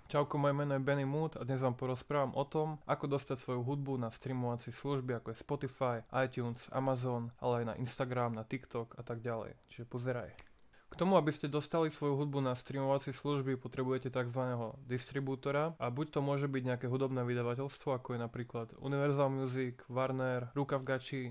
Čauko, moje meno je Benny Mood a dnes vám porozprávam o tom, ako dostať svoju hudbu na streamovacie služby ako je Spotify, iTunes, Amazon, ale aj na Instagram, na TikTok a tak ďalej. Čiže pozeraj. K tomu, aby ste dostali svoju hudbu na streamovacie služby, potrebujete tzv. Distribútora a buď to môže byť nejaké hudobné vydavateľstvo, ako je napríklad Universal Music, Warner, Ruka v gači,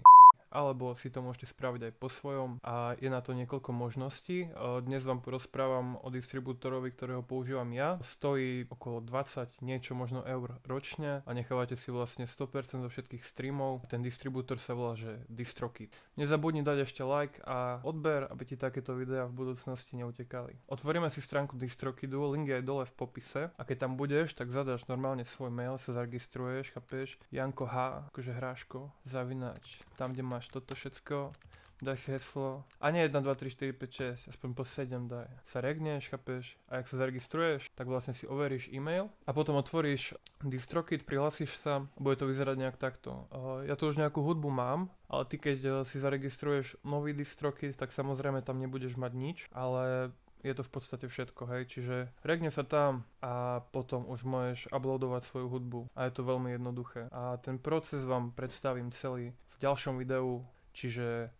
alebo si to môžete spraviť aj po svojom a je na to niekoľko možností. Dnes vám porozprávam o distribútorovi, ktorého používam ja. Stojí okolo 20 niečo možno eur ročne a nechávate si vlastne 100% zo všetkých streamov. Ten distribútor sa volá, že DistroKid. Nezabudni dať ešte like a odber, aby ti takéto videá v budúcnosti neutekali. Otvoríme si stránku DistroKidu, link je aj dole v popise a keď tam budeš, tak zadáš normálne svoj mail, sa zaregistruješ, chápeš? Janko H, akože hráško, zavináč, tam kde máš toto všetko, daj si heslo, a nie 1, 2, 3, 4, 5, 6, aspoň po 7 daj. Sa regneš, chápeš, a ak sa zaregistruješ, tak vlastne si overíš e-mail a potom otvoríš DistroKid, prihlasíš sa a bude to vyzerať nejak takto. Ja tu už nejakú hudbu mám, ale ty keď si zaregistruješ nový DistroKid, tak samozrejme tam nebudeš mať nič, ale je to v podstate všetko, hej, čiže regne sa tam a potom už môžeš uploadovať svoju hudbu a je to veľmi jednoduché. A ten proces vám predstavím celý v ďalšom videu, čiže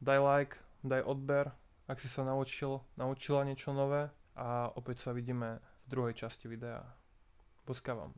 daj like, daj odber, ak si sa naučila niečo nové a opäť sa vidíme v druhej časti videa. Boskávam.